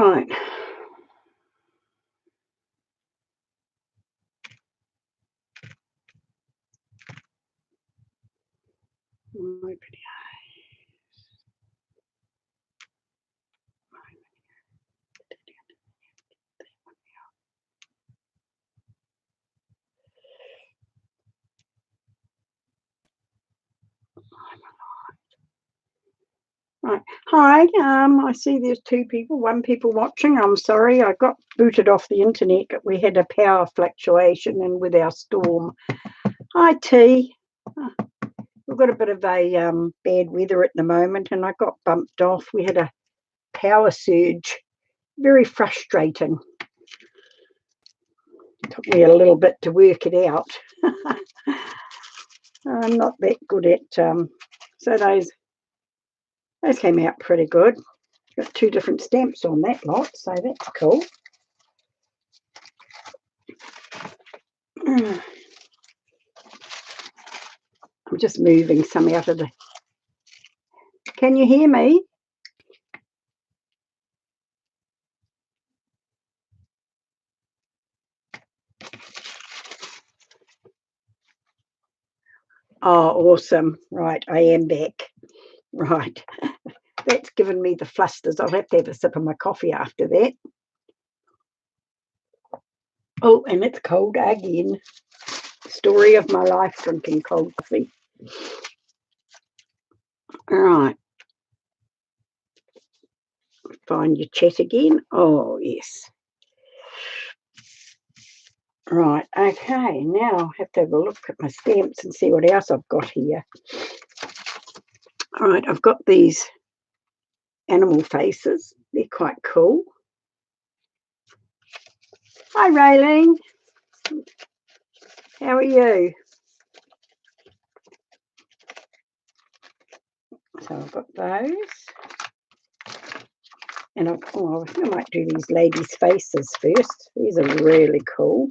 Right. My video. Right. Hi, I see there's one people watching. I'm sorry, I got booted off the internet. We had a power fluctuation and with our storm. Hi, T. We've got a bit of a bad weather at the moment and I got bumped off. We had a power surge. Very frustrating. Took me a little bit to work it out. I'm not that good at so those came out pretty good. Got 2 different stamps on that lot, so that's cool. I'm just moving some out of the... Can you hear me? Oh, awesome. Right, I am back. Right. That's given me the flusters. I'll have to have a sip of my coffee after that. Oh, and it's cold again. Story of my life, drinking cold coffee. All right. Find your chat again. Oh, yes. Right, okay. Now I'll have to have a look at my stamps and see what else I've got here. All right, I've got these animal faces. They're quite cool. Hi, Raylene. How are you? So I've got those. And I think I might do these ladies' faces first. These are really cool.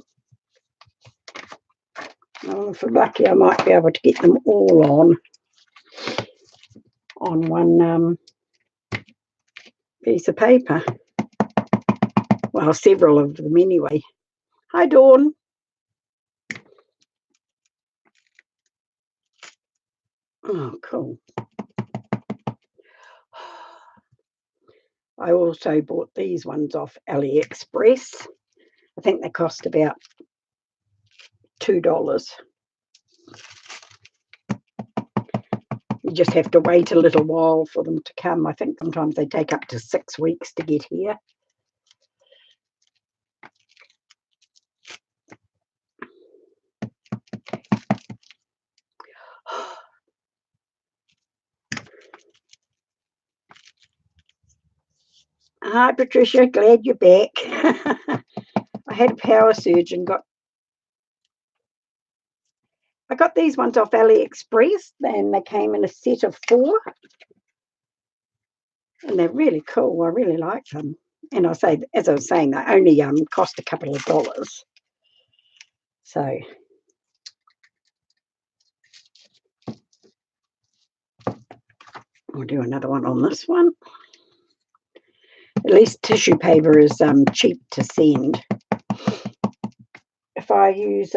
Oh, if I'm lucky, I might be able to get them all on one piece of paper. Well, several of them anyway. Hi, Dawn. Oh, cool. I also bought these ones off AliExpress. I think they cost about $2. You just have to wait a little while for them to come. I think sometimes they take up to 6 weeks to get here. Hi, Patricia. Glad you're back. I had a power surge and I got these ones off AliExpress, and they came in a set of 4. And they're really cool. I really like them. And as I was saying, they only cost a couple of dollars. So I'll do another one on this one. At least tissue paper is cheap to send. If I use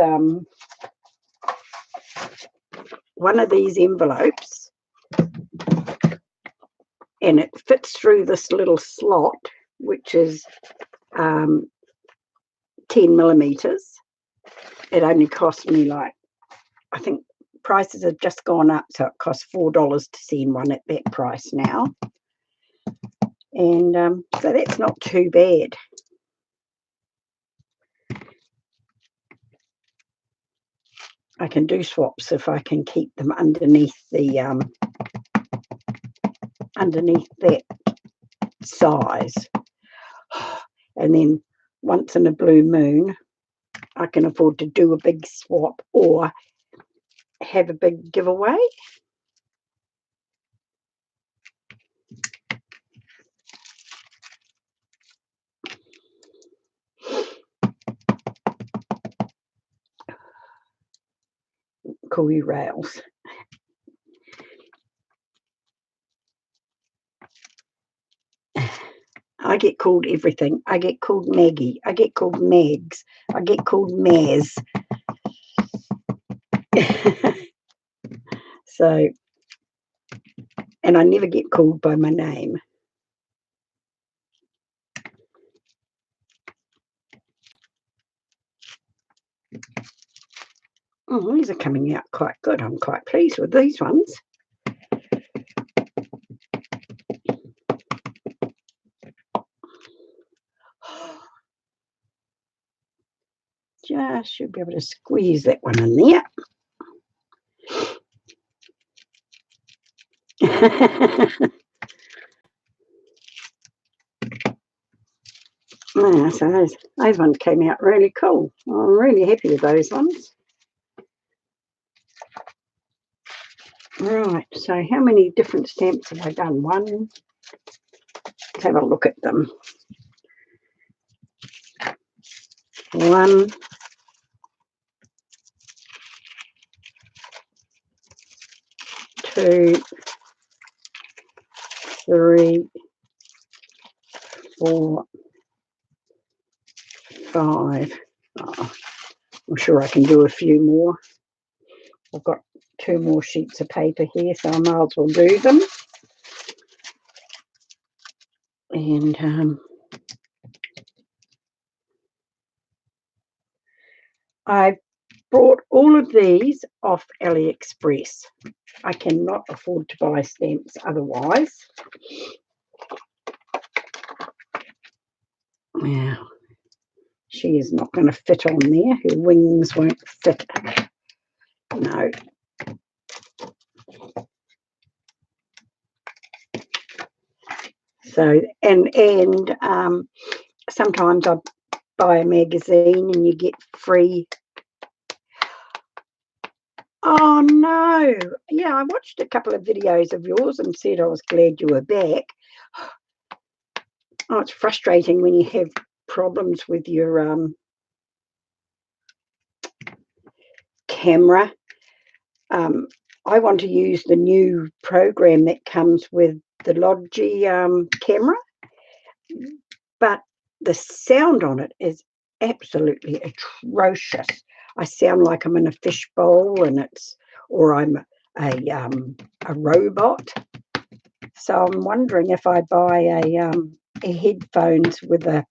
one of these envelopes and it fits through this little slot, which is 10 millimeters, it only cost me I think prices have just gone up, so it costs $4 to send one at that price now. And so that's not too bad. I can do swaps if I can keep them underneath the underneath that size. And then once in a blue moon, I can afford to do a big swap or have a big giveaway. Call you Rails. I get called everything. I get called Maggie. I get called Mags. I get called Maz. So, and I never get called by my name. Oh, these are coming out quite good. I'm quite pleased with these ones. Just should be able to squeeze that one in there. Yeah, so those ones came out really cool. I'm really happy with those ones. Right, so how many different stamps have I done? One. Let's have a look at them. 1, 2, 3, 4, 5. Oh, I'm sure I can do a few more. I've got 2 more sheets of paper here, so I might as well do them. And I brought all of these off AliExpress. I cannot afford to buy stamps otherwise. Now, she is not going to fit on there. Her wings won't fit. No. So, and sometimes I buy a magazine and you get free. Oh, no. Yeah, I watched a couple of videos of yours and said I was glad you were back. Oh, it's frustrating when you have problems with your camera. I want to use the new program that comes with the Logi camera, but the sound on it is absolutely atrocious. I sound like I'm in a fishbowl, or I'm a robot. So I'm wondering if I buy a headphones with a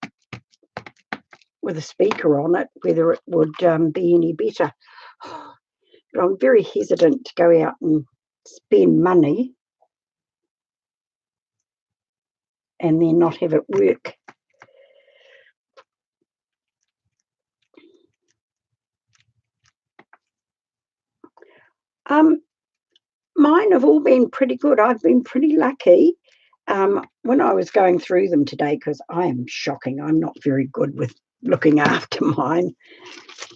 speaker on it, whether it would be any better. But I'm very hesitant to go out and spend money and then not have it work. Mine have all been pretty good. I've been pretty lucky. When I was going through them today, because I am shocking, I'm not very good with looking after mine.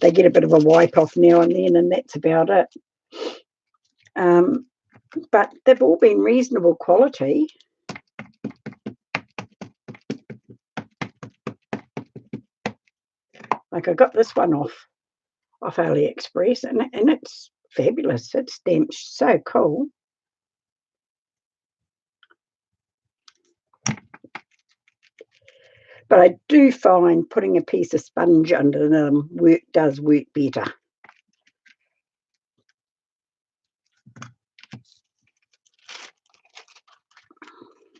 They get a bit of a wipe off now and then, and that's about it. But they've all been reasonable quality. Like I got this one off AliExpress, and it's fabulous. It stamps so cool. But I do find putting a piece of sponge under them does work better.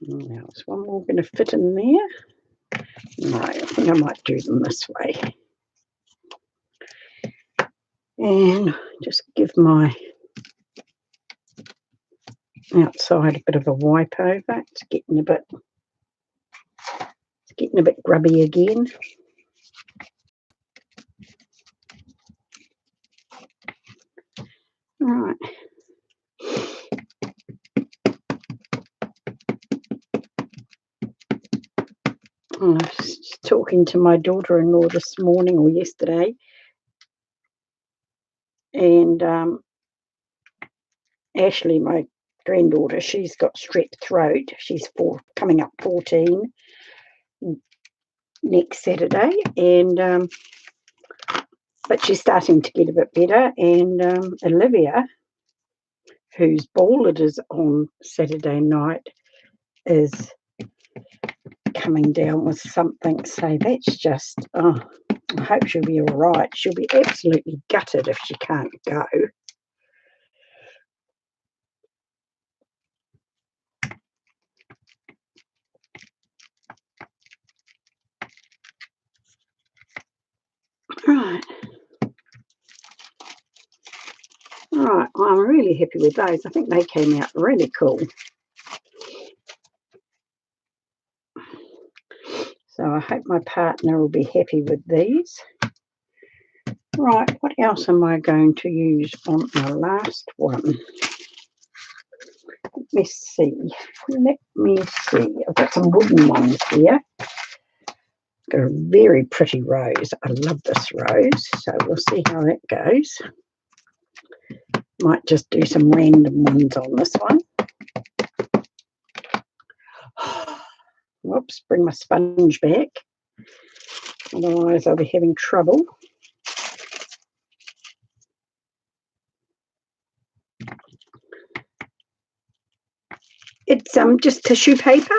Now, is one more going to fit in there? No, I think I might do them this way. And just give my outside a bit of a wipe over. It's getting a bit grubby again. Right. I was talking to my daughter-in-law this morning or yesterday, and Ashley, my granddaughter, she's got strep throat. She's coming up 14 next Saturday, and but she's starting to get a bit better. And Olivia, whose ball it is on Saturday night, is coming down with something. So that's just, oh, I hope she'll be all right. She'll be absolutely gutted if she can't go. Right. Right, well, I'm really happy with those. I think they came out really cool. So I hope my partner will be happy with these. Right, what else am I going to use on our last one? Let me see. I've got some wooden ones here. Got a very pretty rose. I love this rose, so we'll see how that goes. Might just do some random ones on this one. Whoops, bring my sponge back. Otherwise I'll be having trouble. It's just tissue paper.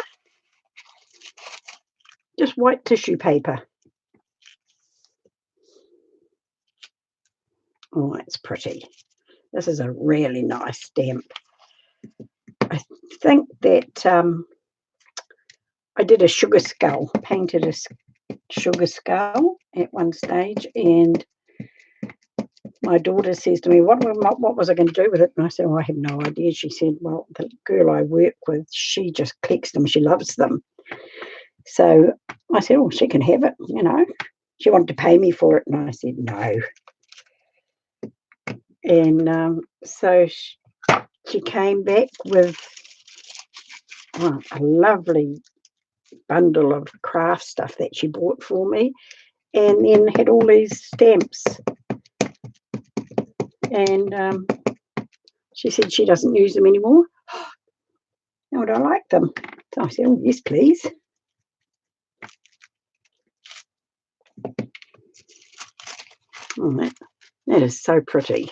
Just white tissue paper. Oh, it's pretty. This is a really nice stamp. I think that I did a sugar skull, painted a sugar skull at one stage, and my daughter says to me, what was I going to do with it? And I said, oh, I have no idea. She said, well, the girl I work with, she just collects them. She loves them. So I said, oh, she can have it, you know. She wanted to pay me for it, and I said, no. And so she came back with a lovely bundle of craft stuff that she bought for me, and then had all these stamps. And she said she doesn't use them anymore. Oh, would I like them? So I said, oh, yes, please. Oh, that is so pretty.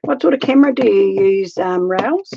What sort of camera do you use, Rails?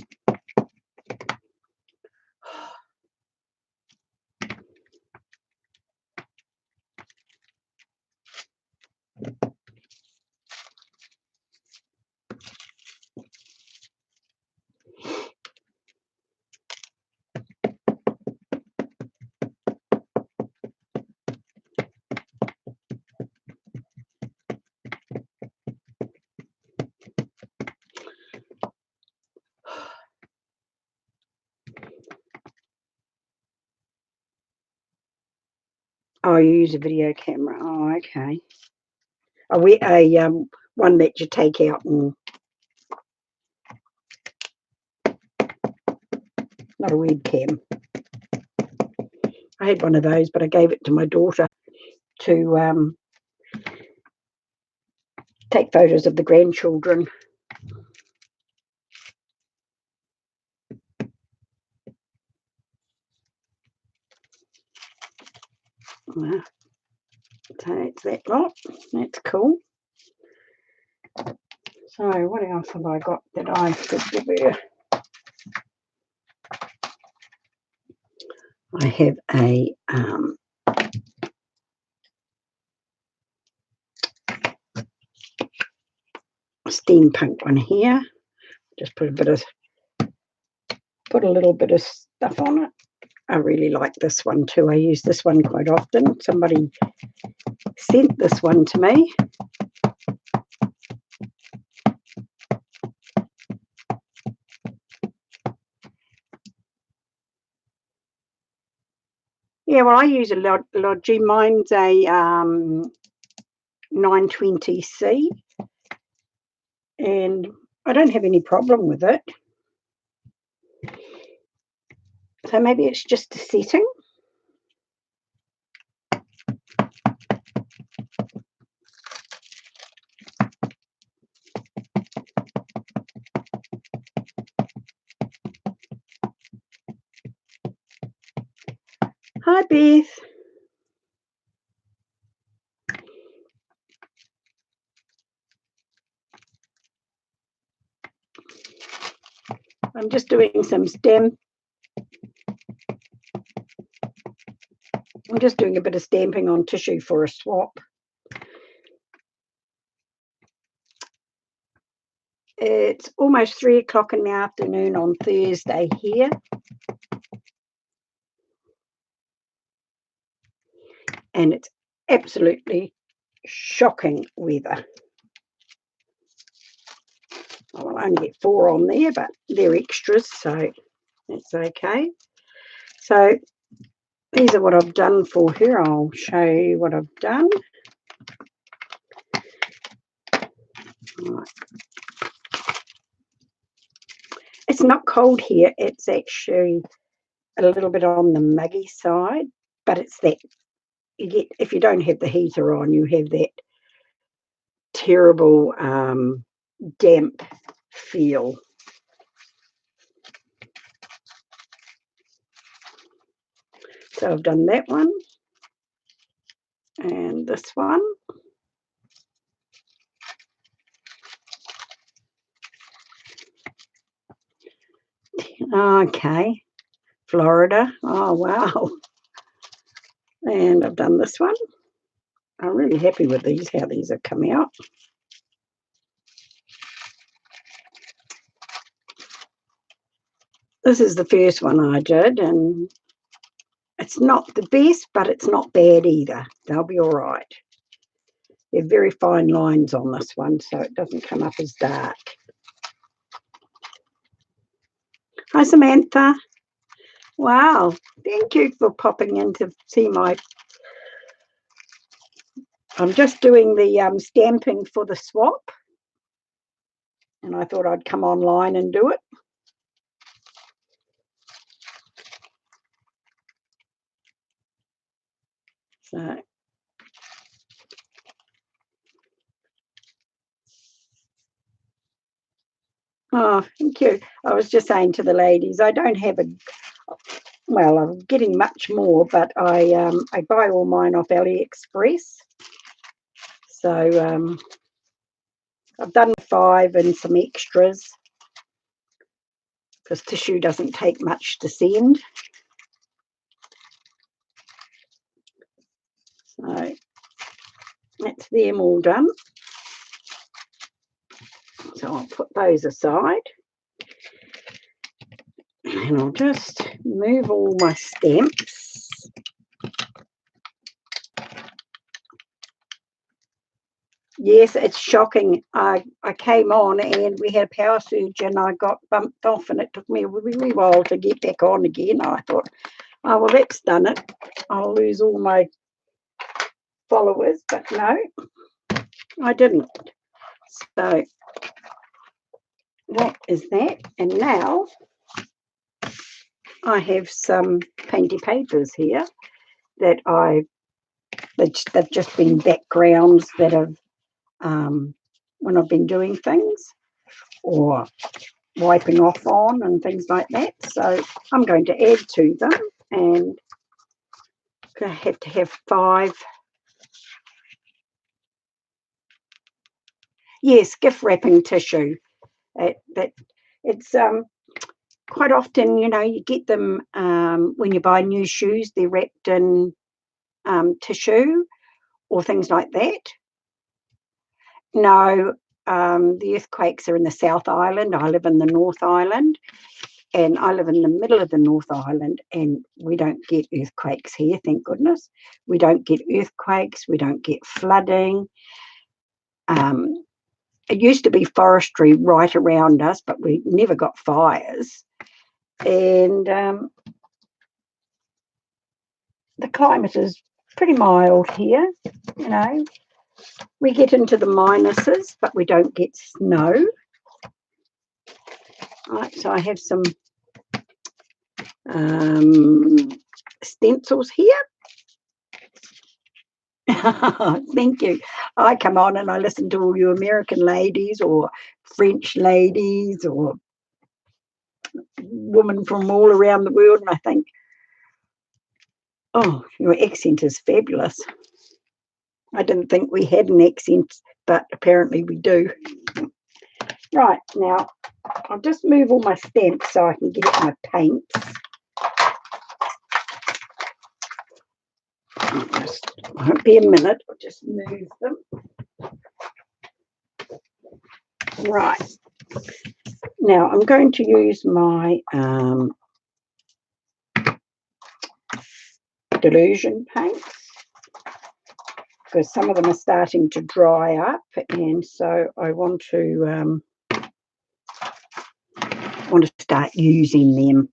Oh, you use a video camera. Oh, okay. A one that you take out and not a webcam. I had one of those, but I gave it to my daughter to take photos of the grandchildren. So it's that lot. That's cool. So what else have I got that I could give her? I have a steampunk one here. Just put a little bit of stuff on it. I really like this one too. I use this one quite often. Somebody sent this one to me. Yeah, well, I use a Logi. Mine's a 920C, and I don't have any problem with it. So maybe it's just a setting. Hi, Beth. I'm just doing some stamp. I'm just doing a bit of stamping on tissue for a swap. It's almost 3 o'clock in the afternoon on Thursday here. And it's absolutely shocking weather. I will only get 4 on there, but they're extras, so that's okay. So these are what I've done for her. I'll show you what I've done. Right. It's not cold here. It's actually a little bit on the muggy side, but it's that you get, if you don't have the heater on, you have that terrible damp feel. So I've done that one and this one. Okay, Florida. Oh, wow. And I've done this one. I'm really happy with these, how these have come out. This is the first one I did, and it's not the best, but it's not bad either. They'll be all right. They're very fine lines on this one, so it doesn't come up as dark. Hi, Samantha. Wow, thank you for popping in to see my... I'm just doing the stamping for the swap, and I thought I'd come online and do it. So, oh, thank you. I was just saying to the ladies, I don't have a... Well, I'm getting much more, but I buy all mine off AliExpress. So I've done 5 and some extras because tissue doesn't take much to send. So that's them all done. So I'll put those aside. And I'll just move all my stamps. Yes, it's shocking. I came on and we had a power surge and I got bumped off, and it took me a really while to get back on again. I thought, oh, well, that's done it. I'll lose all my followers, but no, I didn't. So that is that. And now I have some Painty Papers here that they've just been backgrounds that have when I've been doing things or wiping off on and things like that. So I'm going to add to them, and I have to have 5. Yes, gift wrapping tissue. It's quite often, you know, you get them when you buy new shoes, they're wrapped in tissue or things like that. No, the earthquakes are in the South Island. I live in the North Island, and I live in the middle of the North Island, and we don't get earthquakes here, thank goodness. We don't get earthquakes. We don't get flooding. It used to be forestry right around us, but we never got fires. And the climate is pretty mild here, you know. We get into the minuses, but we don't get snow. Right, so I have some stencils here. Thank you. I come on and I listen to all you American ladies or French ladies or women from all around the world, and I think, oh, your accent is fabulous. I didn't think we had an accent, but apparently we do. Right, now I'll just move all my stamps so I can get my paints. Won't be a minute. I'll just move them. Right. Now I'm going to use my Delusion paints because some of them are starting to dry up, and so I want to start using them.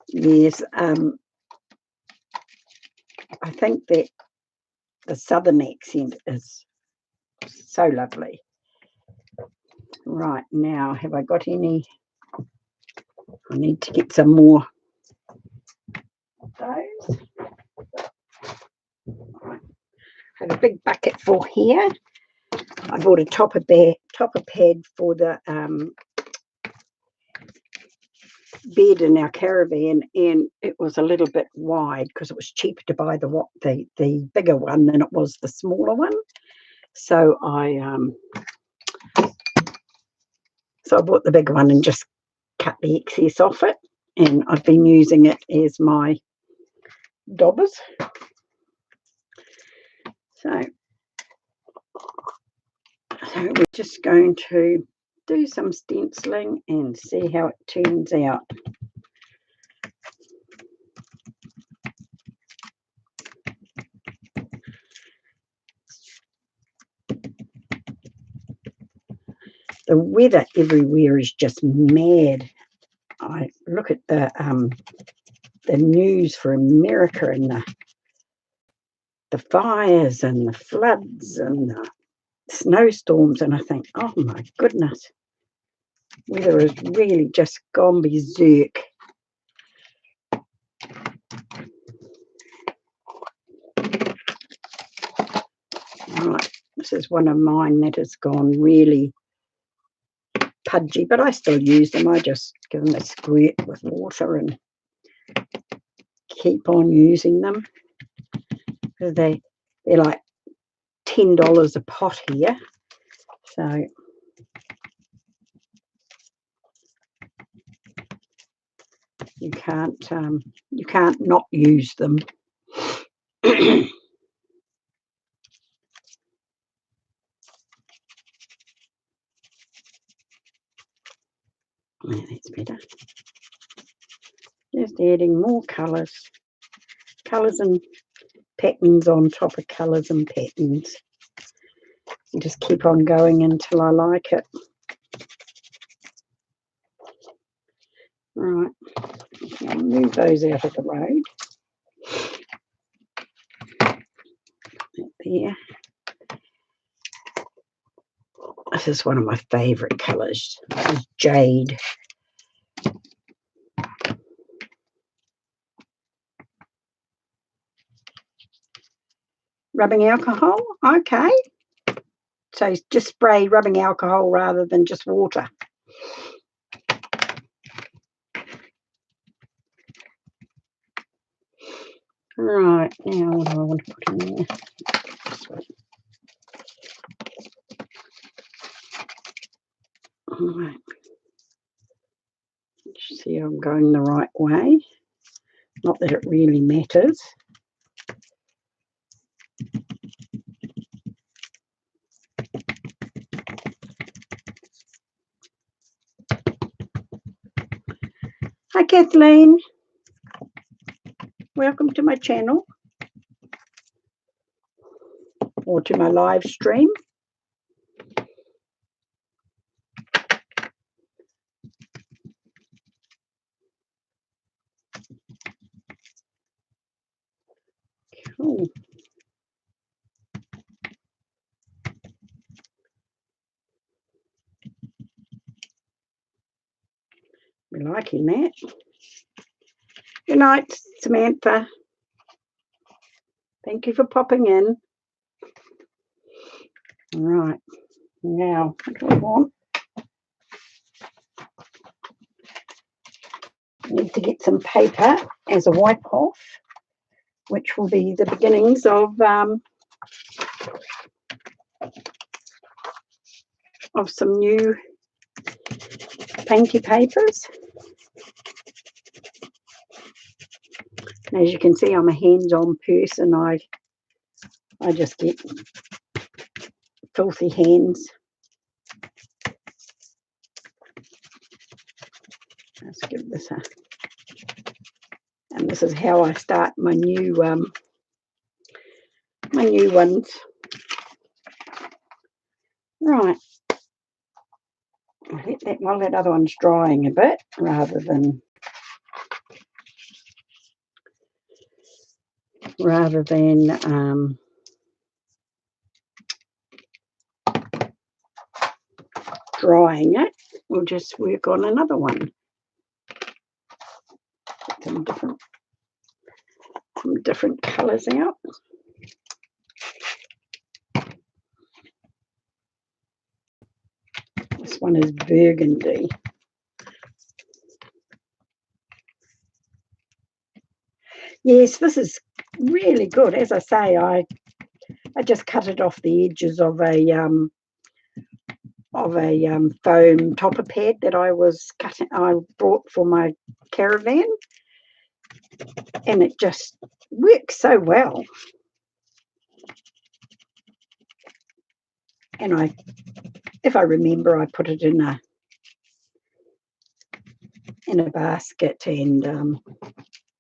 Yes, I think that the southern accent is so lovely. Right, now have I got any? I need to get some more of those. Right. I have a big bucket full here. I bought a topper pad for the bed in our caravan, and it was a little bit wide because it was cheaper to buy the bigger one than it was the smaller one. So I bought the bigger one and just cut the excess off it, and I've been using it as my daubers. So we're just going to do some stenciling and see how it turns out. The weather everywhere is just mad. I look at the news for America and the fires and the floods and the snowstorms, and I think, oh my goodness, weather has really just gone berserk. Right, this is one of mine that has gone really pudgy, but I still use them. I just give them a squirt with water and keep on using them. They're like $10 a pot here, so you can't not use them. Yeah, that's better. Just adding more colours and patterns on top of colours and patterns. And just keep on going until I like it. Right, I'll move those out of the road. There. This is one of my favourite colours. This is jade. Rubbing alcohol, okay. So just spray rubbing alcohol rather than just water. Right, now what do I want to put in there? All right. See, I'm going the right way. Not that it really matters. Hi, Kathleen. Welcome to my channel or to my live stream. Cool. We're liking that. Good night, Samantha. Thank you for popping in. All right, now what do I want? I need to get some paper as a wipe off, which will be the beginnings of of some new Painty Papers. As you can see, I'm a hands-on person. I just get filthy hands. Let's give this a, and this is how I start my new ones. Right. While that other one's drying a bit, rather than drying it, we'll just work on another one. Some different colours out. This one is burgundy. Yes, this is really good. As I say, I just cut it off the edges of a foam topper pad that I brought for my caravan, and it just works so well. And if I remember, I put it in a basket and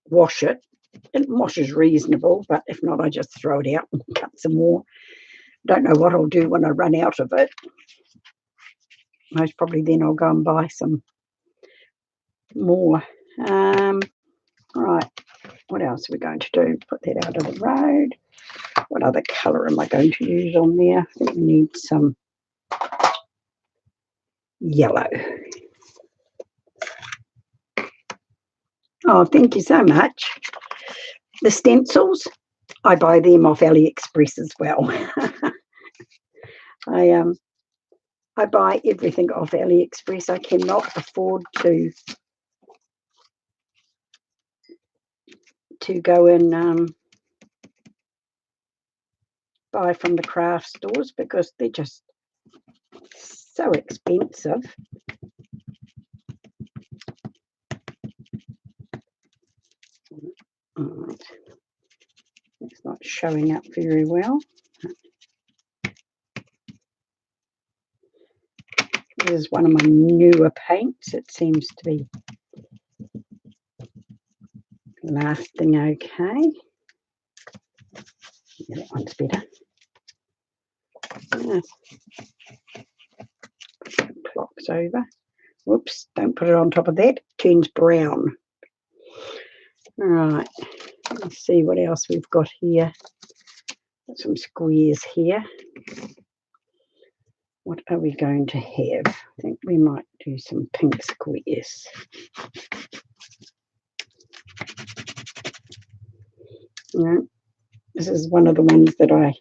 wash it. It washes reasonable, but if not, I just throw it out and cut some more. Don't know what I'll do when I run out of it. Most probably then I'll go and buy some more. Right, what else are we going to do? Put that out of the road. What other colour am I going to use on there? I think we need some yellow. Oh, thank you so much. The stencils, I buy them off AliExpress as well. I buy everything off AliExpress. I cannot afford to go and buy from the craft stores because they're just so expensive. Right. It's not showing up very well. This is one of my newer paints. It seems to be lasting okay. Yeah, that one's better. Yes. Clocks over. Whoops, don't put it on top of that. It turns brown. Right, let's see what else we've got here. Got some squares here. What are we going to have? I think we might do some pink squares. No, this is one of the ones that I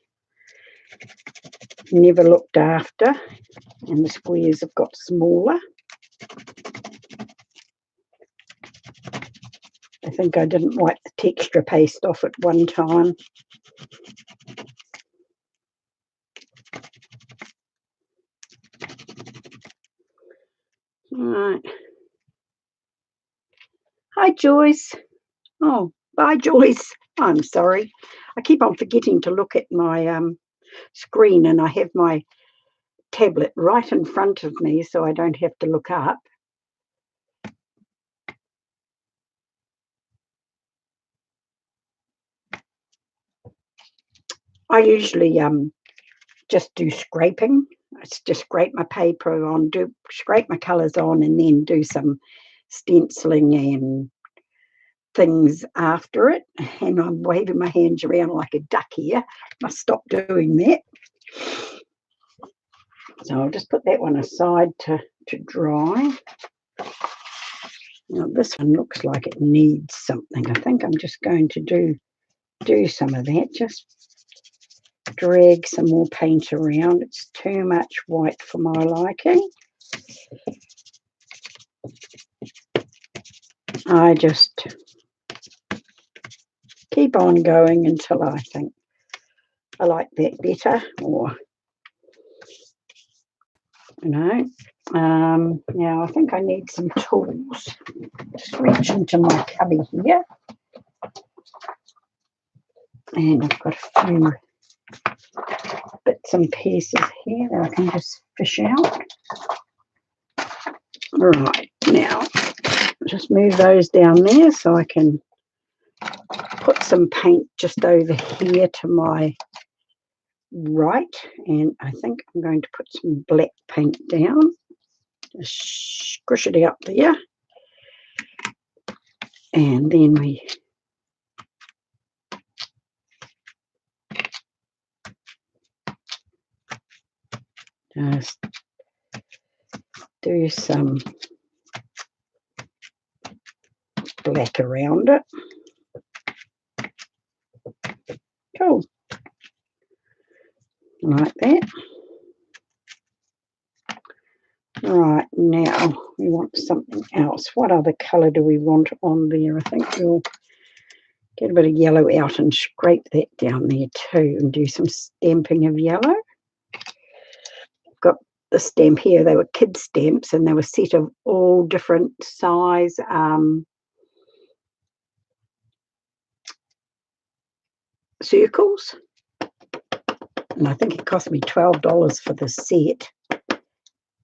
never looked after, and the squares have got smaller. I think I didn't wipe the texture paste off at one time. Right. Hi, Joyce. Oh, bye, Joyce. I'm sorry. I keep on forgetting to look at my screen, and I have my tablet right in front of me so I don't have to look up. I usually just do scraping. I just scrape my paper on, scrape my colours on, and then do some stenciling and things after it. And I'm waving my hands around like a duck here. Must stop doing that. So I'll just put that one aside to dry. Now this one looks like it needs something. I think I'm just going to do some of that. Just drag some more paint around. It's too much white for my liking. I just keep on going until I think I like that better, or, you know. Now I think I need some tools. Just reach into my cubby here, and I've got a few bits and pieces here that I can just fish out. Right, now just move those down there so I can put some paint just over here to my right, and I think I'm going to put some black paint down. Just squish it out there, and then we just do some black around it. Cool, like that. Right, now we want something else. What other colour do we want on there? I think we'll get a bit of yellow out and scrape that down there too, and do some stamping of yellow. Got the stamp here. They were kid stamps, and they were set of all different size circles, and I think it cost me $12 for the set,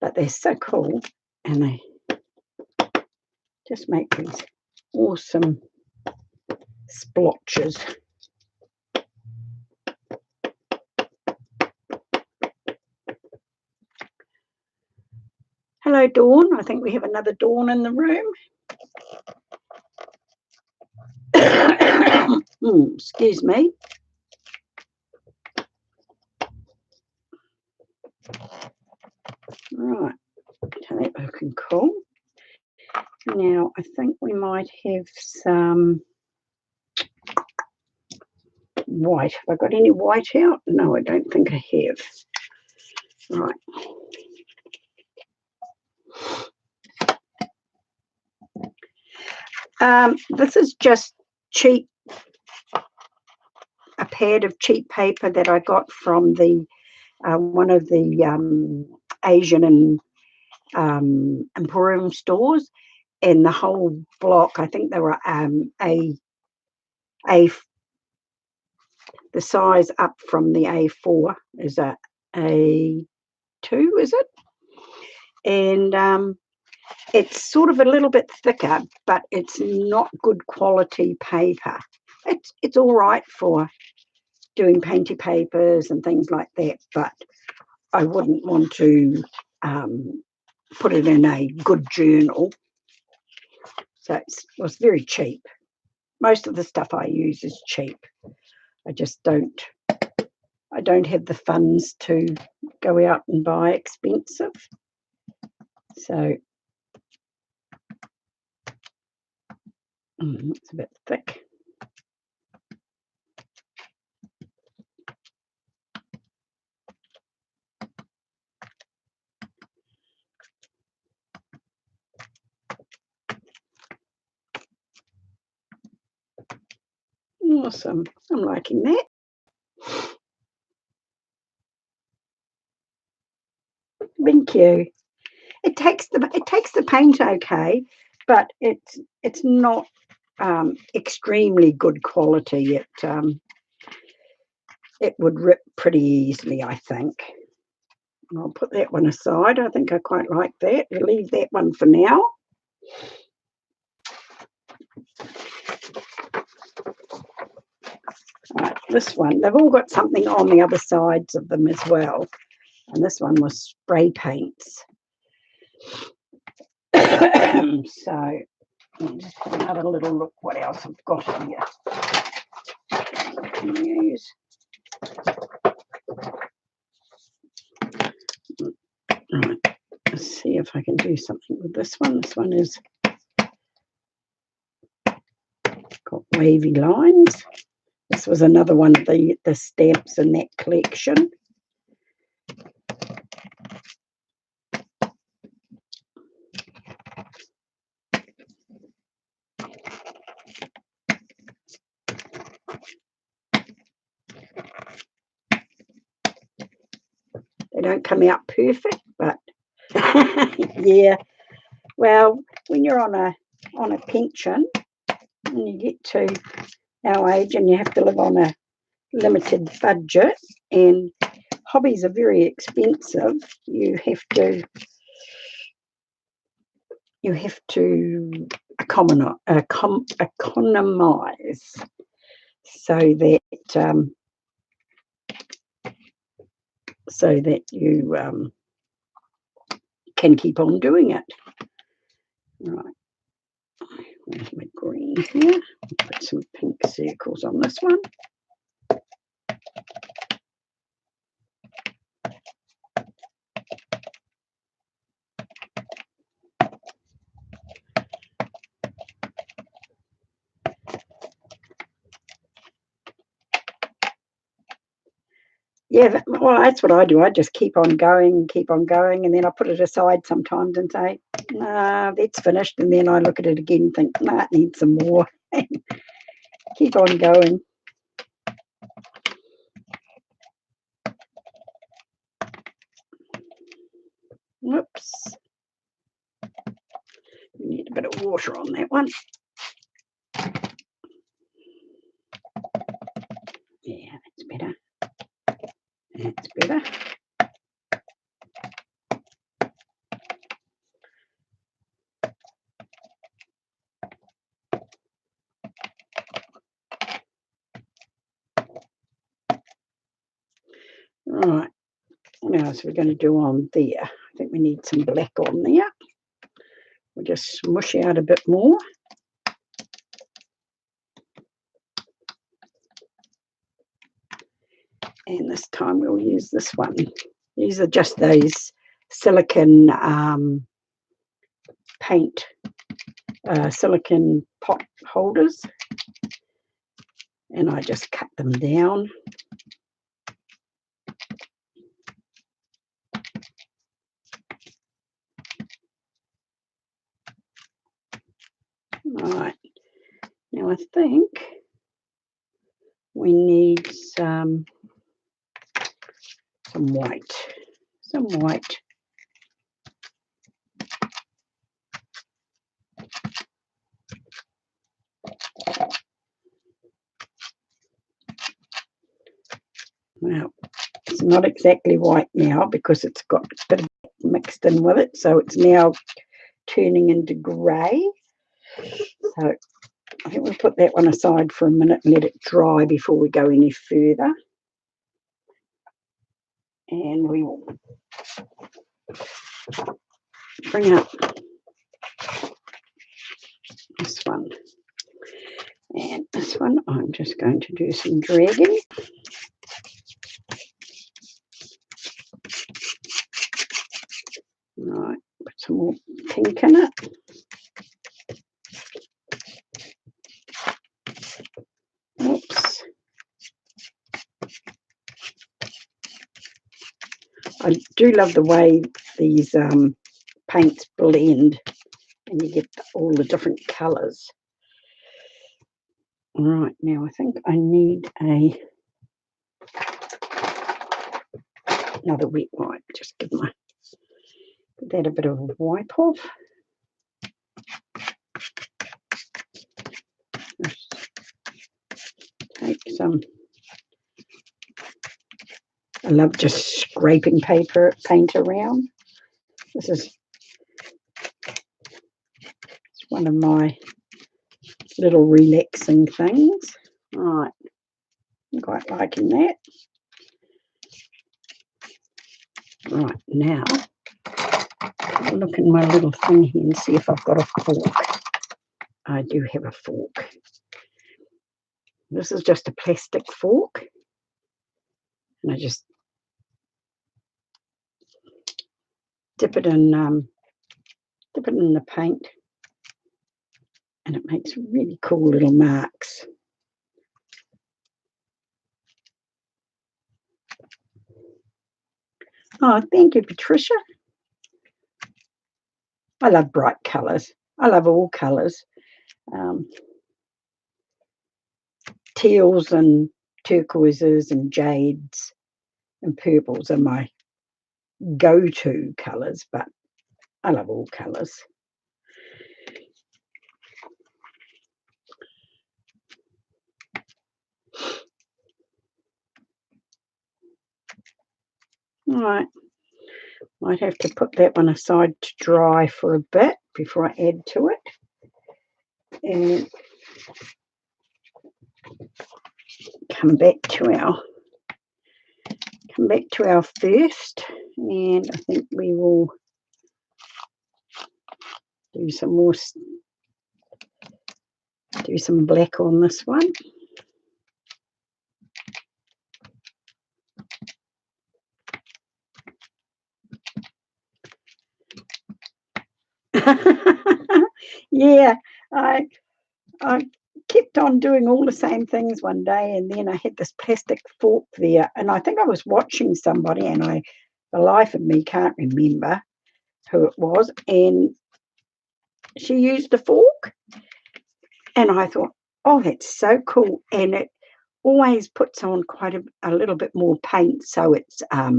but they're so cool, and they just make these awesome splotches. Hello, Dawn. I think we have another Dawn in the room. Excuse me. Right, so that's looking cool. Now, I think we might have some white. Have I got any white out? No, I don't think I have. Right. This is just cheap, a pad of cheap paper that I got from the one of the Asian and Emporium stores, and the whole block, I think they were the size up from the A4 is a A2, is it? And it's sort of a little bit thicker, but it's not good quality paper. It's all right for doing painty papers and things like that, but I wouldn't want to put it in a good journal. So it was very cheap. Most of the stuff I use is cheap. I don't have the funds to go out and buy expensive. So it's a bit thick. Awesome. I'm liking that. Thank you. It takes the paint okay, but it's not extremely good quality. It would rip pretty easily, I think. I'll put that one aside. I think I quite like that. We'll leave that one for now. Right, this one, they've all got something on the other sides of them as well. And this one was spray paints. So I'll just have another little look what else I've got here. Use. Right, let's see if I can do something with this one. This one is got wavy lines. This was another one of the stamps in that collection. don't come out perfect, but yeah. Well, when you're on a pension and you get to our age and you have to live on a limited budget and hobbies are very expensive, you have to economize so that you can keep on doing it. Right, where's my green here? Put some pink circles on this one. Yeah, well, that's what I do. I just keep on going, and then I put it aside sometimes and say, nah, that's finished. And then I look at it again and think, nah, it needs some more. Keep on going. Whoops. We need a bit of water on that one. Yeah, that's better. That's better. Right. What else are we going to do on there? I think we need some black on there. We'll just smush out a bit more. And this time we'll use this one. These are just those silicon paint, silicon pot holders. And I just cut them down. Right. Now I think we need some white. Some white. Well, it's not exactly white now because it's got a bit of mixed in with it, so it's now turning into grey. So I think we'll put that one aside for a minute and let it dry before we go any further. And we will bring up this one. And this one I'm just going to do some dragging. Right, put some more pink in it. Oops. I do love the way these paints blend and you get all the different colours. Right, now I think I need another wet wipe. Just give that a bit of a wipe off. Just take some. I love just scraping paint around. This is one of my little relaxing things. Right, I'm quite liking that. Right, now I'll look in my little thing here and see if I've got a fork. I do have a fork. This is just a plastic fork. And I just dip it in the paint, and it makes really cool little marks. Oh, thank you, Patricia. I love bright colours. I love all colours. Teals and turquoises and jades and purples are my go-to colours, but I love all colours. All right, might have to put that one aside to dry for a bit before I add to it. And come back to our first, and I think we will do some black on this one. Yeah, I kept on doing all the same things one day, and then I had this plastic fork there, and I think I was watching somebody, and the life of me can't remember who it was, and she used a fork, and I thought, oh, that's so cool, and it always puts on quite a little bit more paint, so it's a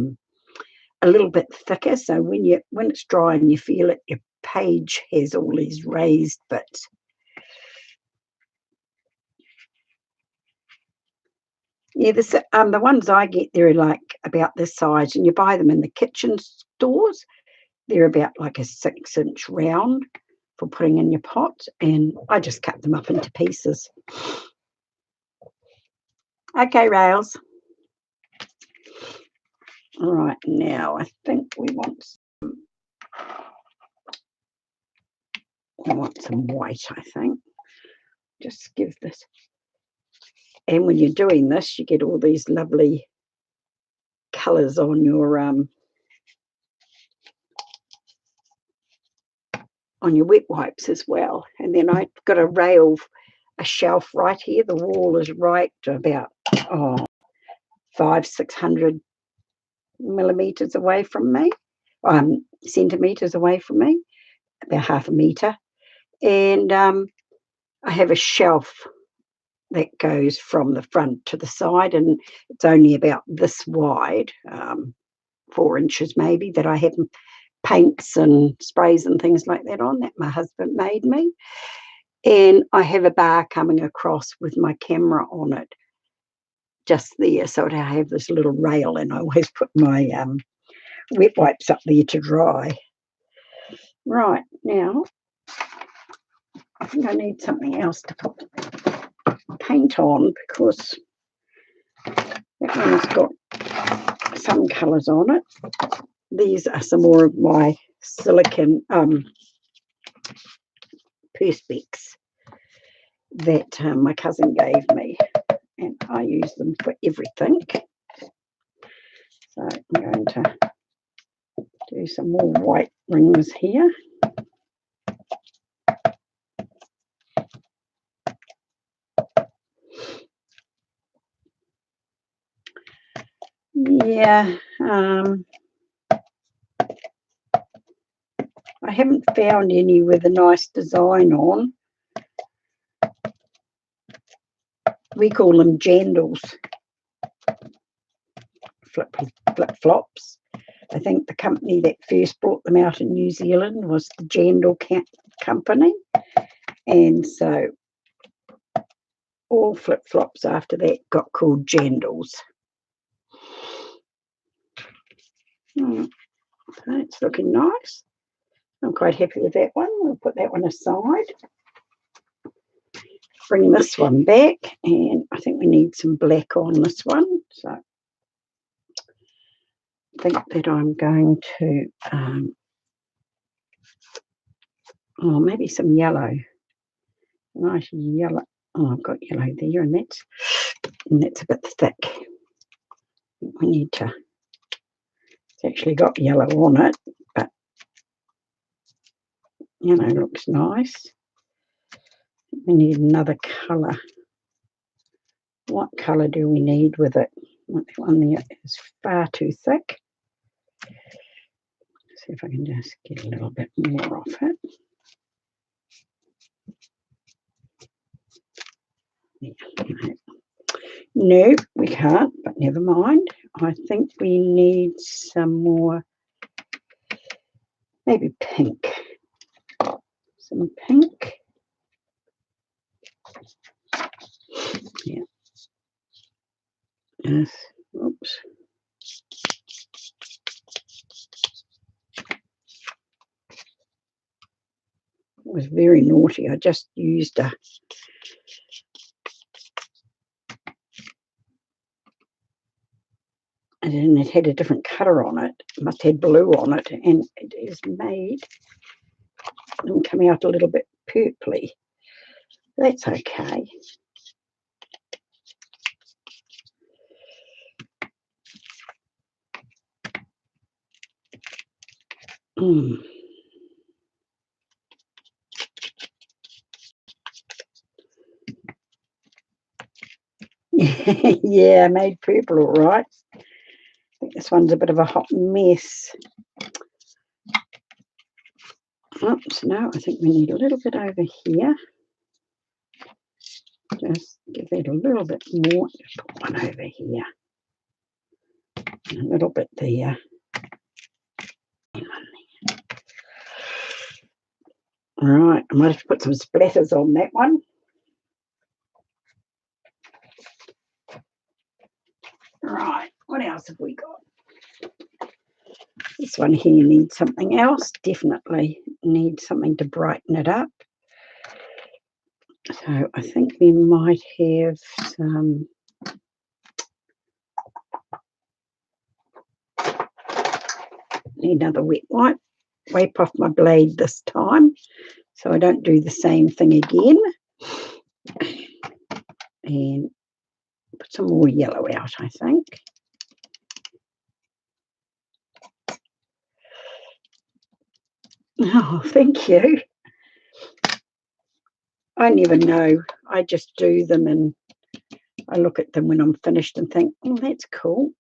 little bit thicker, so when it's dry and you feel it, your page has all these raised bits. Yeah, the ones I get, they're like about this size, and you buy them in the kitchen stores. They're about like a 6-inch round for putting in your pots, and I just cut them up into pieces. Okay, Rails. All right, now I think we want some white, I think. Just give this. And when you're doing this, you get all these lovely colours on your wet wipes as well. And then I've got a shelf right here. The wall is right about 500-600 millimeters away from me, centimeters away from me, about half a meter. And I have a shelf that goes from the front to the side, and it's only about this wide, 4 inches maybe, that I have paints and sprays and things like that on, that my husband made me. And I have a bar coming across with my camera on it just there, so I have this little rail, and I always put my wet wipes up there to dry. Right, now I think I need something else to put paint on, because that one's got some colours on it. These are some more of my silicon perspex that my cousin gave me, and I use them for everything. So I'm going to do some more white rings here. Yeah, I haven't found any with a nice design on. We call them jandals, flip-flops. I think the company that first brought them out in New Zealand was the Jandal Company, and so all flip-flops after that got called jandals. It's looking nice. I'm quite happy with that one. We'll put that one aside. Bring this one back, and I think we need some black on this one. So I think that I'm going to, maybe some yellow. Nice yellow. Oh, I've got yellow there, and that's a bit thick. We need to. It's actually got yellow on it, but looks nice. We need another colour. What colour do we need with it? That one there is far too thick. See if I can just get a little bit more off it. No, we can't, but never mind. I think we need some more maybe pink. Some pink. Yeah. Yes. Oops. It was very naughty. I just used a and it had a different colour on it. It must have blue on it, and it is made and come out a little bit purpley. That's okay. Yeah, I made purple all right. I think this one's a bit of a hot mess. Oops, no, I think we need a little bit over here. Just give it a little bit more. Just put one over here. And a little bit there. Right, I might have to put some splatters on that one. Right, what else have we got? This one here needs something else. Definitely needs something to brighten it up. So I think we might have some need another wet wipe. Wipe off my blade this time so I don't do the same thing again. And put some more yellow out, I think. Oh, thank you. I never know. I just do them and I look at them when I'm finished and think, oh, that's cool.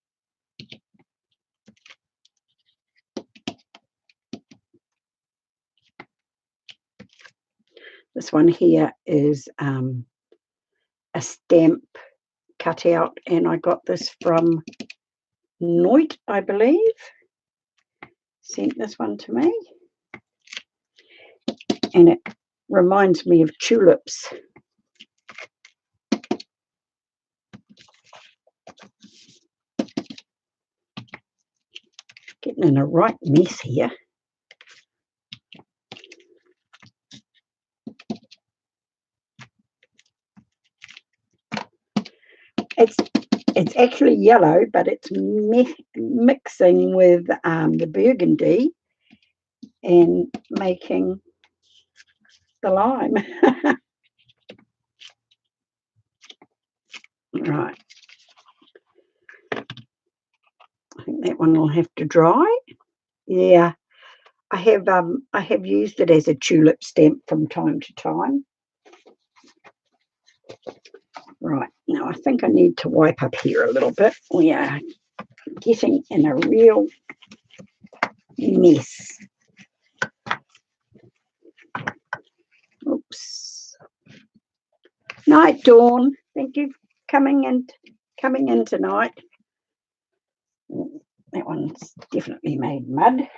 This one here is a stamp cutout, and I got this from Noit, I believe. Sent this one to me. And it reminds me of tulips. Getting in a right mess here. It's actually yellow, but it's mixing with the burgundy and making the lime. Right. I think that one will have to dry. Yeah. I have used it as a tulip stamp from time to time. Right, now I think I need to wipe up here a little bit. We are getting in a real mess. Oops. Night, Dawn. Thank you for coming in tonight. That one's definitely made mud.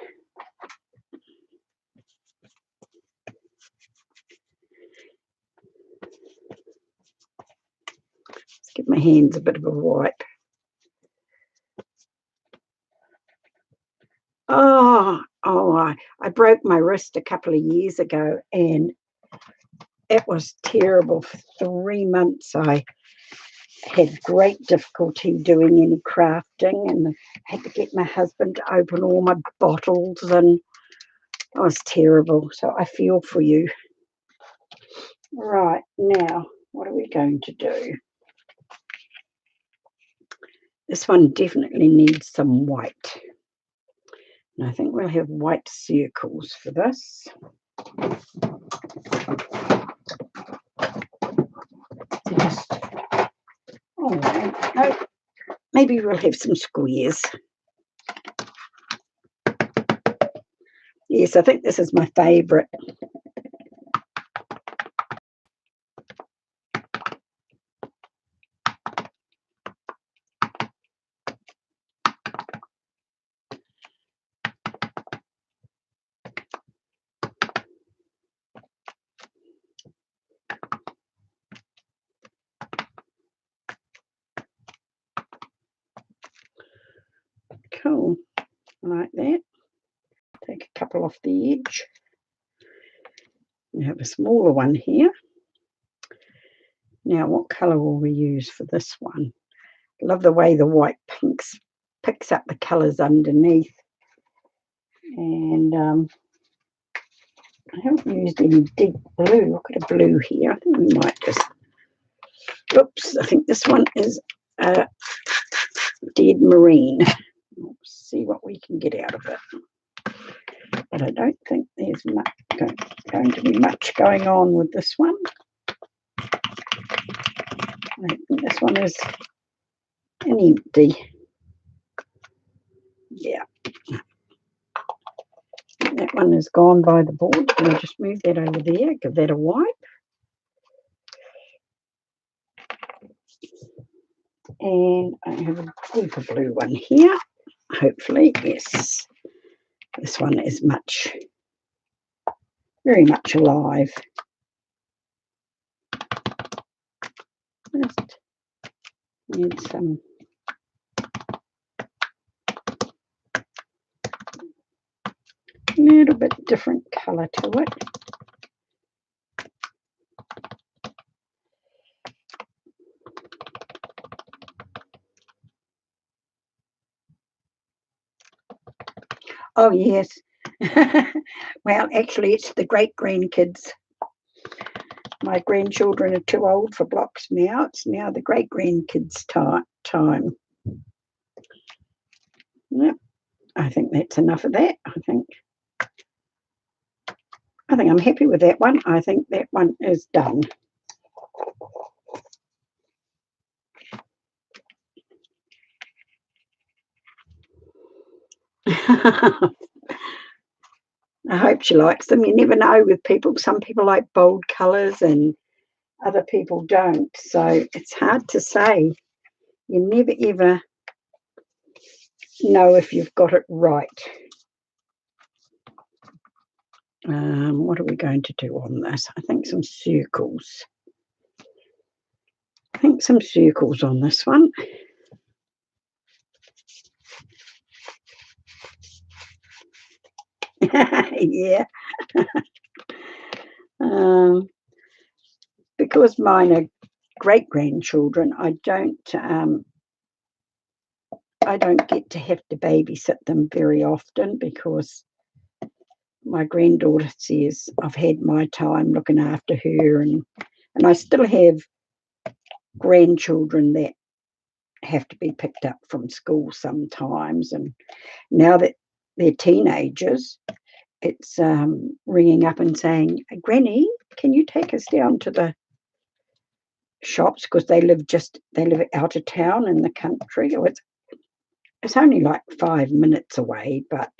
Let's give my hands a bit of a wipe. I broke my wrist a couple of years ago and it was terrible for 3 months. I had great difficulty doing any crafting and had to get my husband to open all my bottles and it was terrible. So I feel for you. Right, now what are we going to do? This one definitely needs some white. And I think we'll have white circles for this. No, maybe we'll have some squares. Yes, I think this is my favourite. cool. Like that. Take a couple off the edge. We have a smaller one here. Now, what colour will we use for this one? I love the way the white pinks picks up the colours underneath. And I haven't used any deep blue. Look at a blue here. I think we might just... Oops, I think this one is dead marine. We'll see what we can get out of it. But I don't think there's much going to be much going on with this one. I think this one is an empty. Yeah. That one is gone by the board. I'll just move that over there, give that a wipe. And I have a deeper blue one here. Hopefully, yes. This one is very much alive. Just need some little bit different colour to it. Oh, yes. Well, actually, it's the great-grandkids. My grandchildren are too old for blocks now. It's now the great-grandkids' time. Yep. I think that's enough of that. I think I'm happy with that one. I think that one is done. I hope she likes them. You never know with people. Some people like bold colours and other people don't. So it's hard to say. You never ever know if you've got it right. What are we going to do on this? I think some circles. I think some circles on this one. Yeah. Because mine are great-grandchildren, I don't get to have to babysit them very often because my granddaughter says I've had my time looking after her, and I still have grandchildren that have to be picked up from school sometimes, and now that they're teenagers, it's ringing up and saying, Granny, can you take us down to the shops, because they live out of town in the country. It's only like 5 minutes away, but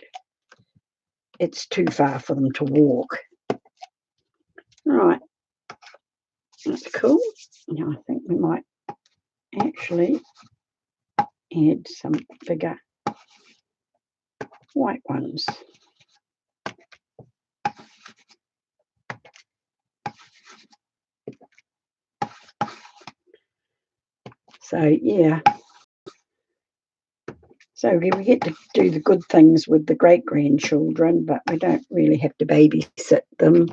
it's too far for them to walk. Right, that's cool. Now I think we might actually add some bigger white ones. So yeah, so we get to do the good things with the great-grandchildren, but we don't really have to babysit them.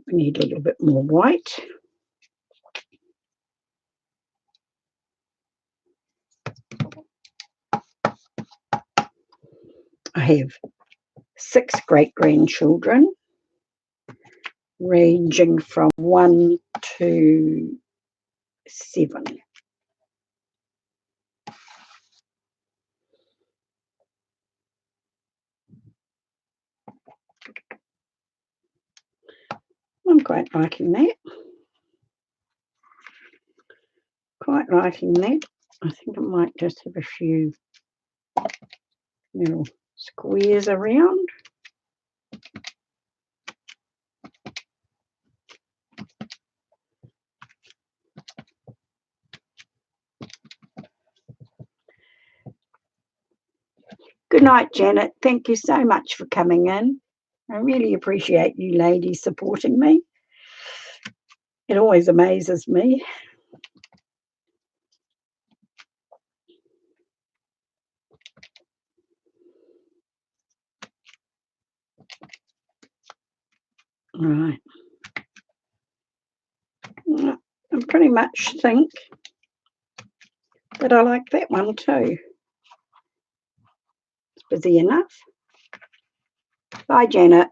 We need a little bit more white. I have 6 great-grandchildren, ranging from 1 to 7. I'm quite liking that. Quite liking that. I think I might just have a few little squares around. Good night, Janet. Thank you so much for coming in. I really appreciate you ladies supporting me. It always amazes me. Right. I pretty much think that I like that one too. It's busy enough. Bye, Janet.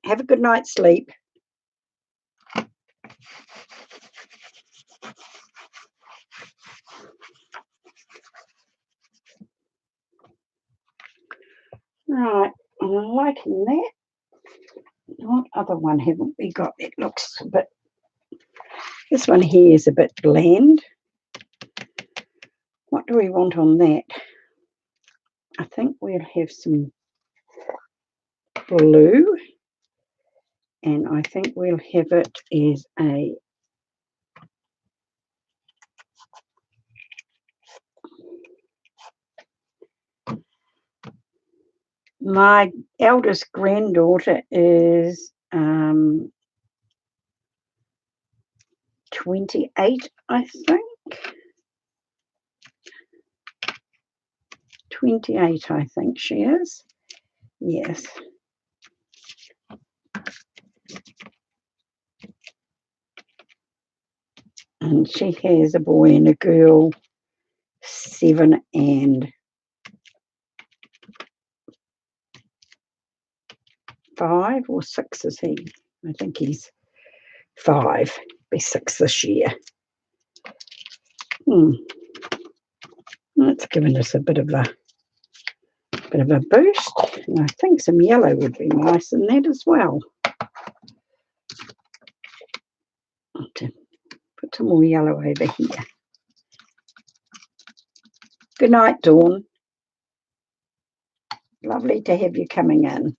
Have a good night's sleep. Right, I'm liking that. What other one haven't we got? It looks a bit, this one here is a bit bland. What do we want on that? I think we'll have some blue, and I think we'll have it as a my eldest granddaughter is 28, I think. 28, I think she is. Yes. And she has a boy and a girl, 7 and 5 or 6 is he? I think he's 5, be 6 this year. That's given us a bit of a boost. And I think some yellow would be nice in that as well. I'll have to put some more yellow over here. Good night, Dawn. Lovely to have you coming in.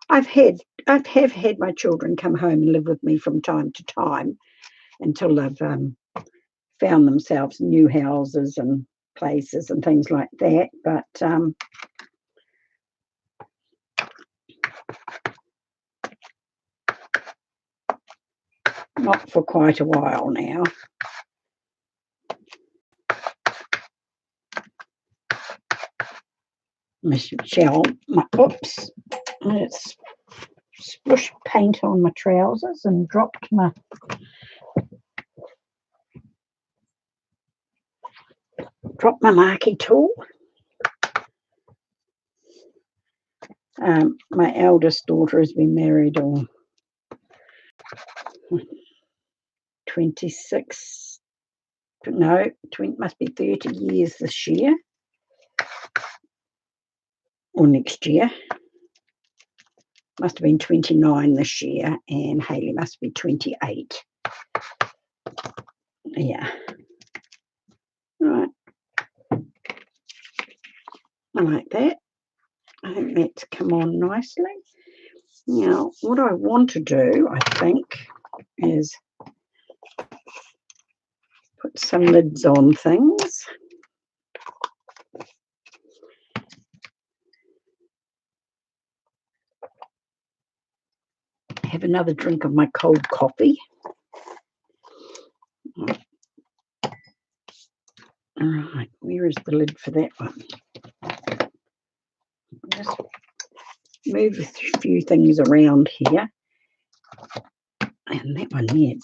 I have had my children come home and live with me from time to time until they've found themselves new houses and places and things like that. But not for quite a while now. Michelle, oops, it's splushed paint on my trousers and dropped my marquee tool. My eldest daughter has been married 26, no, 20, must be 30 years this year or next year. Must have been 29 this year, and Hayley must be 28. Yeah. Right. I like that. I think that's come on nicely. Now, what I want to do, I think, is put some lids on things. Have another drink of my cold coffee. All right, where is the lid for that one? Just move a few things around here. And that one there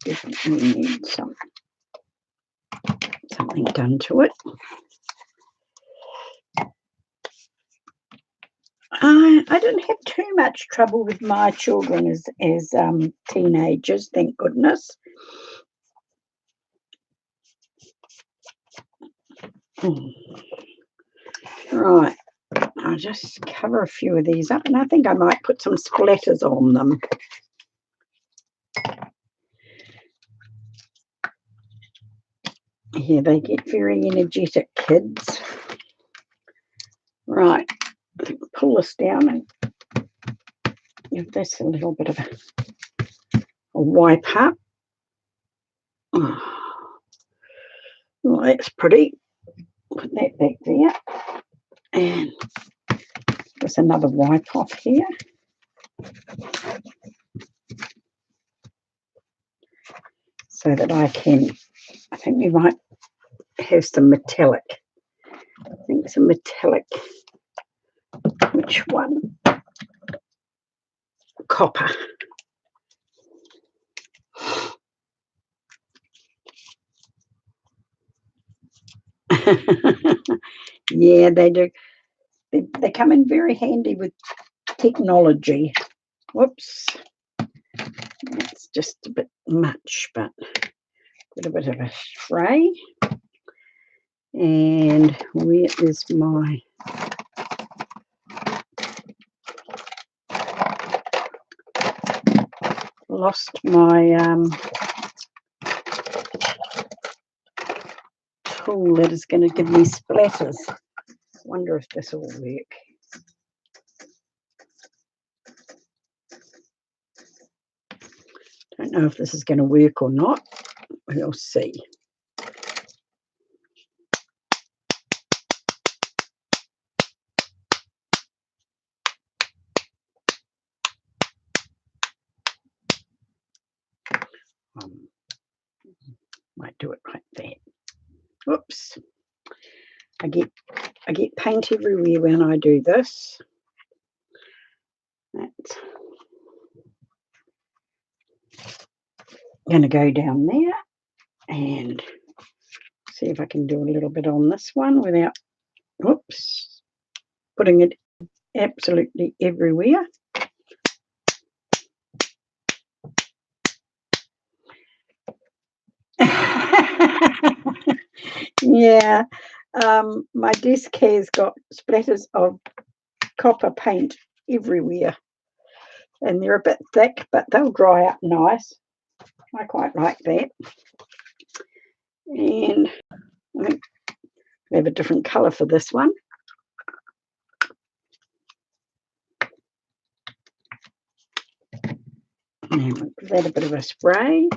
definitely needs something done to it. I didn't have too much trouble with my children as teenagers, thank goodness. Right, I'll just cover a few of these up, and I think I might put some splatters on them. Yeah, they get very energetic, kids. Right, pull this down and give this a little bit of a wipe up. Oh, well, that's pretty. Put that back there. And there's another wipe off here. So that I think we might have some metallic. I think some metallic. Which one? Copper. Yeah, they do. They come in very handy with technology. Whoops. That's just a bit much, but got a bit of a spray. And where is my... Lost my tool that is going to give me splatters. Wonder if this will work. Don't know if this is going to work or not. We'll see. Might do it like that. Whoops. I get paint everywhere when I do this. That's going to go down there and see if I can do a little bit on this one without, whoops, putting it absolutely everywhere. Yeah, my desk has got splatters of copper paint everywhere, and they're a bit thick, but they'll dry up nice. I quite like that. And I think we have a different colour for this one. And we'll give that a bit of a spray.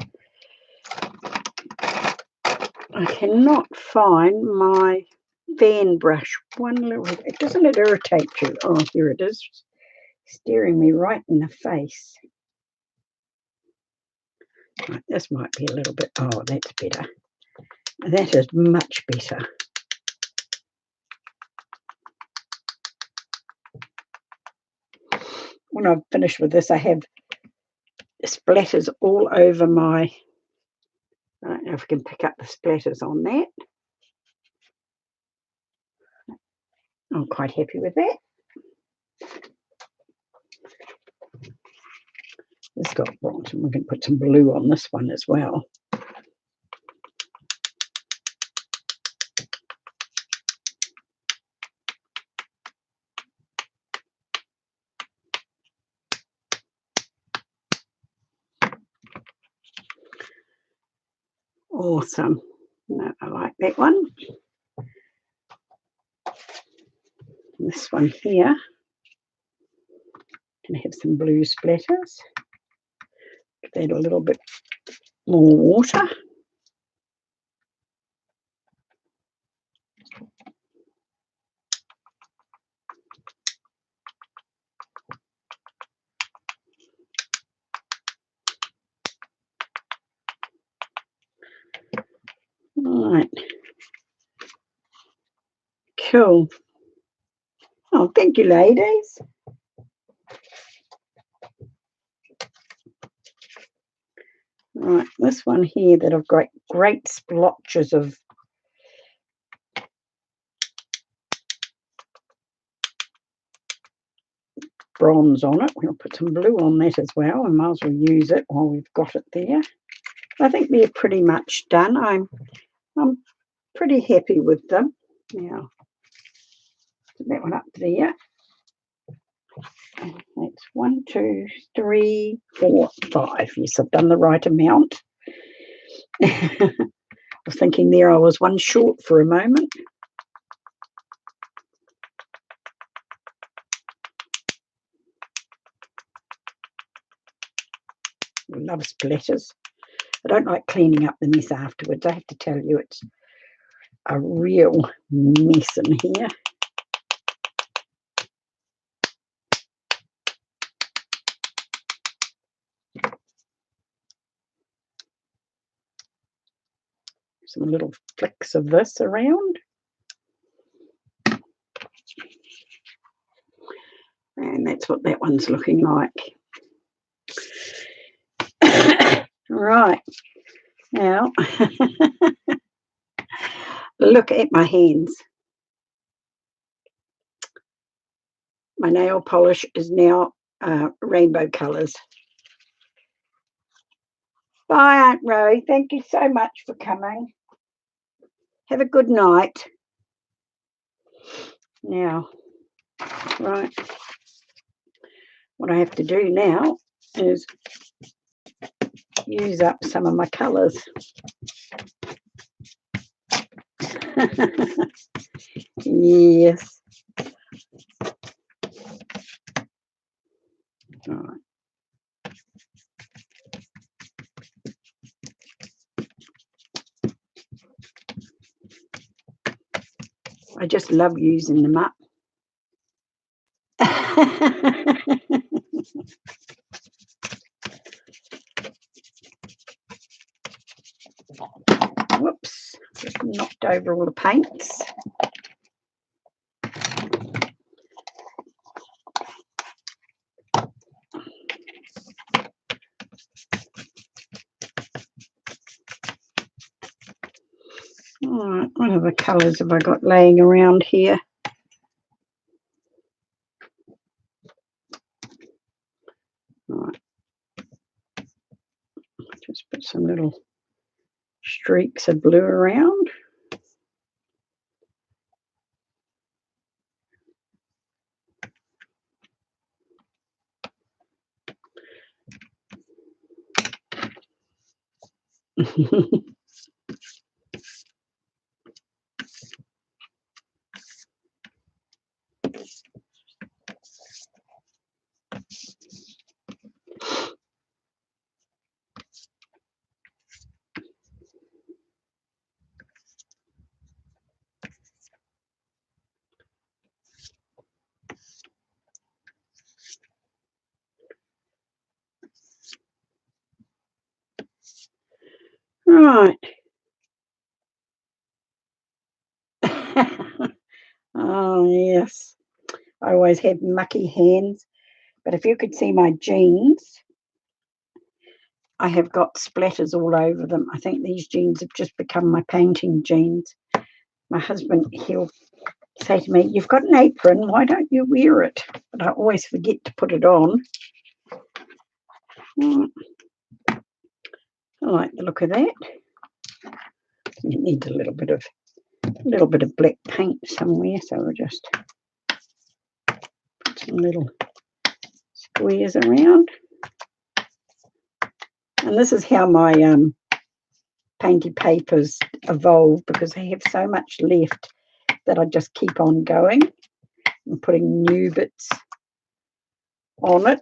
I cannot find my fan brush. Doesn't it irritate you? Oh, here it is, staring me right in the face. Right, this might be a little bit, oh, that's better. That is much better. When I've finished with this, I have splatters all over my, I don't know if I can pick up the splatters on that. I'm quite happy with that. It's got bronze, and we can put some blue on this one as well. Awesome. No, I like that one. This one here can have some blue splatters. Give that a little bit more water. Right. Cool. Oh, thank you, ladies. Right, this one here that I've got great splotches of bronze on it. We'll put some blue on that as well. I might as well use it while we've got it there. I think they're pretty much done. I'm pretty happy with them. Now, put that one up there. And that's 1, 2, 3, 4, 5. Yes, I've done the right amount. I was thinking there I was one short for a moment. I love splatters. I don't like cleaning up the mess afterwards. I have to tell you, it's a real mess in here. some little flicks of this around. And that's what that one's looking like. Right, now look at my hands. My nail polish is now rainbow colours. Bye, Aunt Roe. Thank you so much for coming. Have a good night. Now, right, what I have to do now is use up some of my colours. Yes. All right. I just love using them up. Whoops, just knocked over all the paints. All right, what other colours have I got laying around here? All right. Just put some little streaks of blue around. Right. Oh, yes. I always have mucky hands. But if you could see my jeans, I have got splatters all over them. I think these jeans have just become my painting jeans. My husband, he'll say to me, "You've got an apron, why don't you wear it?" But I always forget to put it on. I like the look of that. You need a little bit of black paint somewhere, so we'll just put some little squares around. And this is how my Painty Papers evolve, because I have so much left that I just keep on going and putting new bits on it.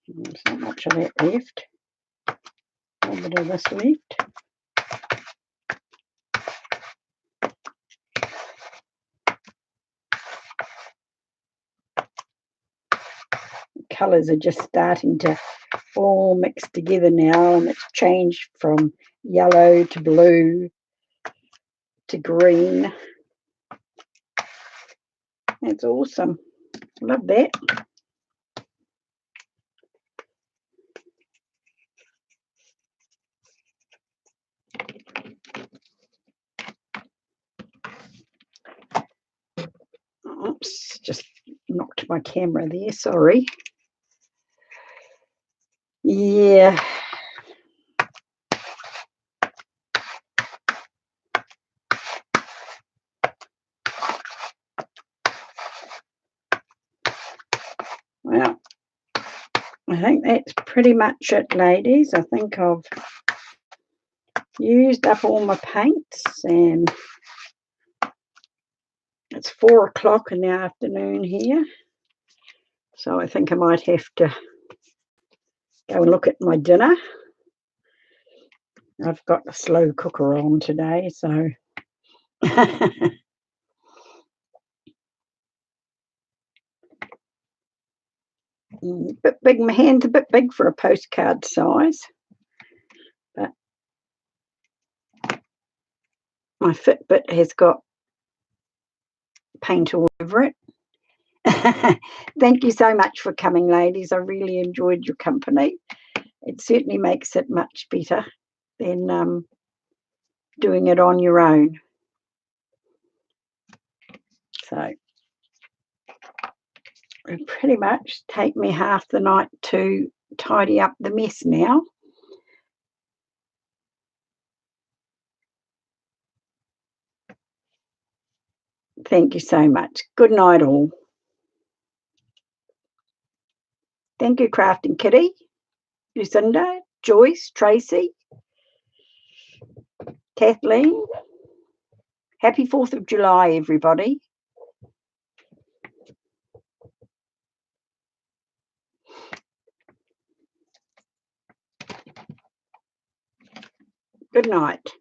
There's not much of that left. A little bit of this left. Colours are just starting to all mix together now, and it's changed from yellow to blue to green. That's awesome. Love that. Oops, just knocked my camera there, sorry. Yeah. Well, I think that's pretty much it, ladies. I think I've used up all my paints, and it's 4 o'clock in the afternoon here. So I think I might have to go and look at my dinner. I've got a slow cooker on today, so bit big. My hand's a bit big for a postcard size, but my Fitbit has got paint all over it. Thank you so much for coming, ladies. I really enjoyed your company. It certainly makes it much better than doing it on your own. So it pretty much take me half the night to tidy up the mess now. Thank you so much. Good night, all. Thank you, Crafting Kitty, Lucinda, Joyce, Tracy, Kathleen. Happy 4th of July, everybody. Good night.